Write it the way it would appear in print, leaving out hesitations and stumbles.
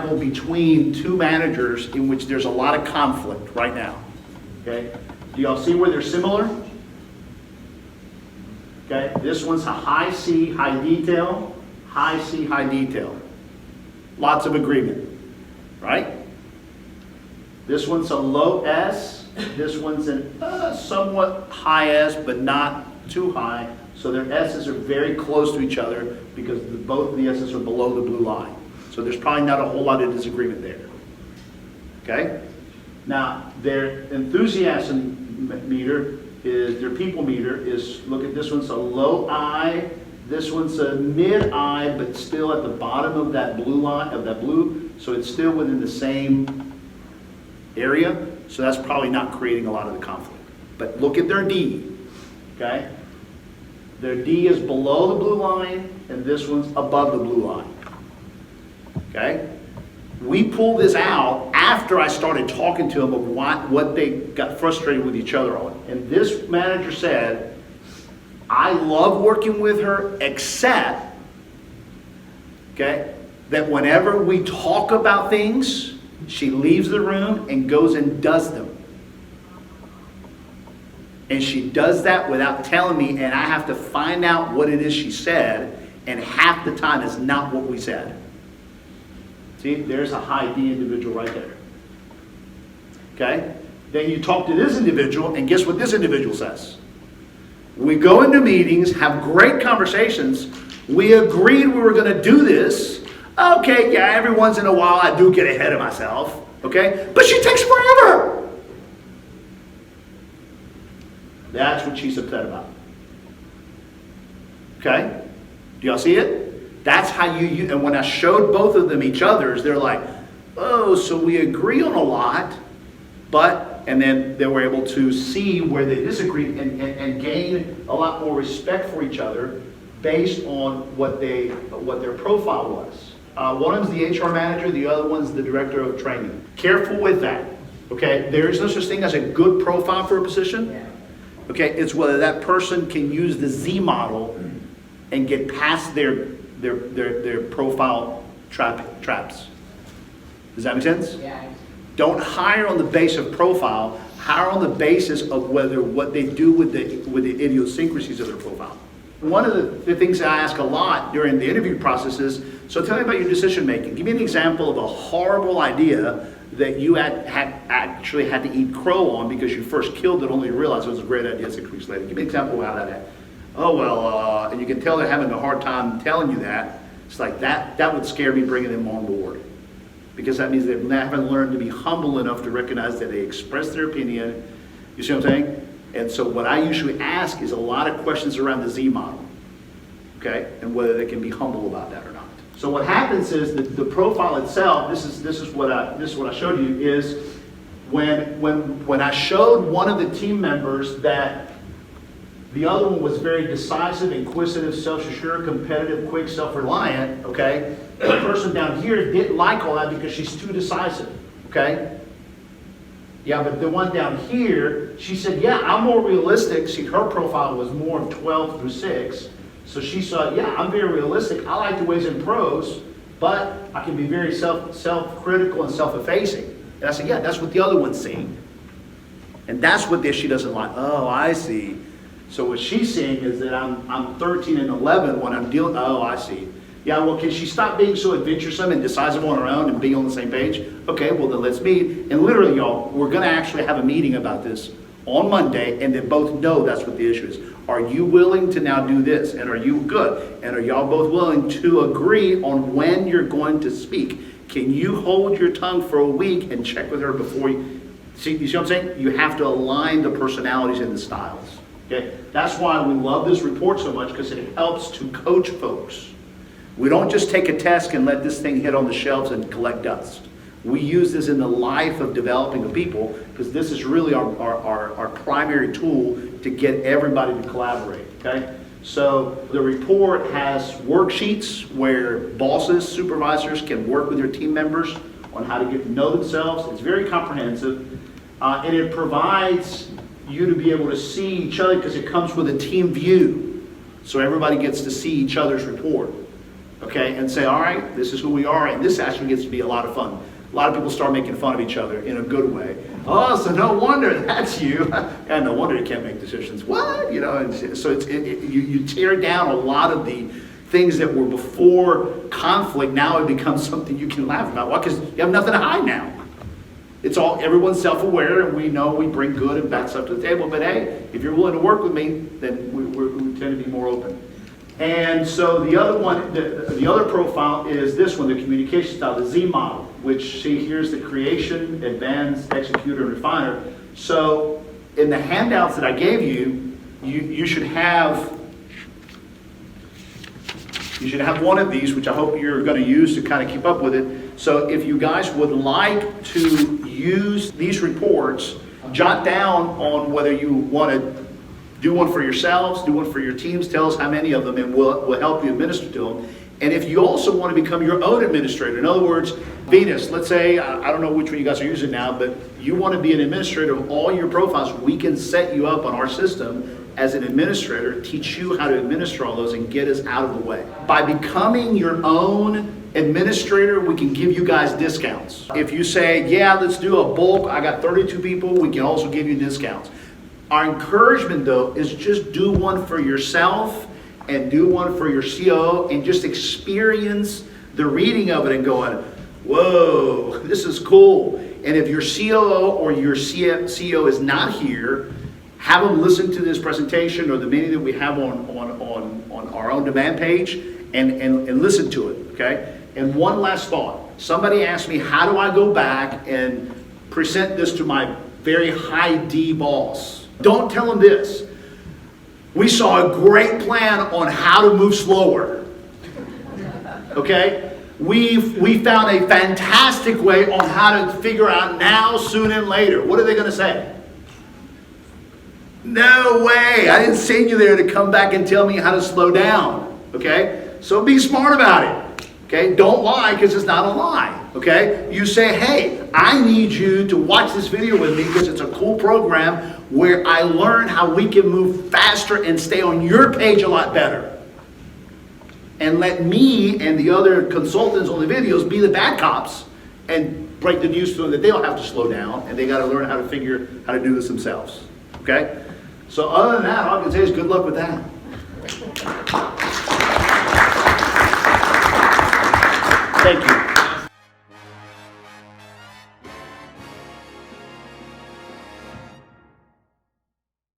example between two managers in which there's a lot of conflict right now. Okay? Do y'all see where they're similar? Okay? This one's a high C, high detail, high C, high detail. Lots of agreement, right? This one's a low S. This one's a somewhat high S, but not too high. So their S's are very close to each other because both of the S's are below the blue line. So there's probably not a whole lot of disagreement there. Okay? Now, their enthusiasm meter is, their people meter is, look at this one's a low I, this one's a mid I, but still at the bottom of that blue line, so it's still within the same area. So that's probably not creating a lot of the conflict. But look at their D, okay? Their D is below the blue line, and this one's above the blue line. Okay? We pulled this out after I started talking to them of what they got frustrated with each other on. And this manager said, I love working with her, except, okay, that whenever we talk about things, she leaves the room and goes and does them. And she does that without telling me, and I have to find out what it is she said, and half the time it's not what we said. See, there's a high D individual right there. Okay? Then you talk to this individual, and guess what this individual says? We go into meetings, have great conversations. We agreed we were going to do this. Okay, yeah, every once in a while I do get ahead of myself. Okay? But she takes forever. That's what she's upset about. Okay? Do y'all see it? That's how you, and when I showed both of them each other's, they're like, oh, so we agree on a lot, but, and then they were able to see where they disagreed and gain a lot more respect for each other based on what their profile was. One of them's the HR manager, the other one's the director of training. Careful with that, okay? There is no such thing as a good profile for a position. Yeah. Okay, it's whether that person can use the Z model and get past their profile traps. Does that make sense? Yeah. Don't hire on the base of profile. Hire on the basis of whether what they do with the idiosyncrasies of their profile. One of the things I ask a lot during the interview process is, so tell me about your decision making. Give me an example of a horrible idea that you actually had to eat crow on because you first killed it, only to realize it was a great idea 6 weeks later. Give me an example of how that happened. Oh, well, and you can tell they're having a hard time telling you that. It's like that would scare me bringing them on board. Because that means they haven't learned to be humble enough to recognize that they express their opinion. You see what I'm saying? And so what I usually ask is a lot of questions around the Z model. Okay? And whether they can be humble about that or not. So what happens is that the profile itself, this is what I showed you, is when I showed one of the team members that the other one was very decisive, inquisitive, self-assured, competitive, quick, self-reliant, okay? The person down here didn't like all that because she's too decisive, okay? Yeah, but the one down here, she said, yeah, I'm more realistic. See, her profile was more of 12 through 6. So she saw, yeah, I'm very realistic. I like the ways in prose, but I can be very self-critical and self-effacing. And I said, yeah, that's what the other one's seeing. And that's what she doesn't like. Oh, I see. So what she's seeing is that I'm 13 and 11 when I'm dealing, oh, I see. Yeah, well, can she stop being so adventuresome and decisive on her own and being on the same page? Okay, well, then let's meet. And literally, y'all, we're going to actually have a meeting about this on Monday, and they both know that's what the issue is. Are you willing to now do this? And are you good? And are y'all both willing to agree on when you're going to speak? Can you hold your tongue for a week and check with her before you see what I'm saying? You have to align the personalities and the styles. Okay? That's why we love this report so much, because it helps to coach folks. We don't just take a test and let this thing hit on the shelves and collect dust. We use this in the life of developing the people, because this is really our primary tool to get everybody to collaborate. Okay? So the report has worksheets where bosses, supervisors can work with their team members on how to get to know themselves. It's very comprehensive, and it provides you to be able to see each other because it comes with a team view. So everybody gets to see each other's report. okay, and say, all right, this is who we are, and this actually gets to be a lot of fun. A lot of people start making fun of each other in a good way. Oh, so no wonder that's you. And no wonder you can't make decisions. What? You know, and so you tear down a lot of the things that were before conflict. Now it becomes something you can laugh about. Why? Because you have nothing to hide now. It's all, everyone's self-aware, and we know we bring good and bad stuff to the table. But hey, if you're willing to work with me, then we tend to be more open. And so the other one, the other profile is this one, the communication style, the Z model, which, see, here's the creation, advance, executor, and refiner. So in the handouts that I gave you, you should have one of these, which I hope you're going to use to kind of keep up with it. So if you guys would like to use these reports, jot down on whether you want to do one for yourselves, do one for your teams, tell us how many of them, and we'll help you administer to them. And if you also want to become your own administrator, in other words, Venus, let's say, I don't know which one you guys are using now, but you want to be an administrator of all your profiles, we can set you up on our system as an administrator, teach you how to administer all those and get us out of the way. By becoming your own administrator, we can give you guys discounts. If you say, yeah, let's do a bulk, I got 32 people, we can also give you discounts. Our encouragement, though, is just do one for yourself and do one for your COO and just experience the reading of it and going, whoa, this is cool. And if your COO or your CEO is not here, have them listen to this presentation or the many that we have on our own demand page and listen to it, okay? And one last thought. Somebody asked me, how do I go back and present this to my very high D boss? Don't tell them this. We saw a great plan on how to move slower. Okay? We found a fantastic way on how to figure out now, soon, and later. What are they going to say? No way. I didn't send you there to come back and tell me how to slow down. Okay? So be smart about it. Okay? Don't lie because it's not a lie. Okay? You say, hey, I need you to watch this video with me because it's a cool program where I learn how we can move faster and stay on your page a lot better. And let me and the other consultants on the videos be the bad cops and break the news to them that they don't have to slow down and they got to learn how to figure how to do this themselves. Okay? So other than that, all I can say is good luck with that. Thank you.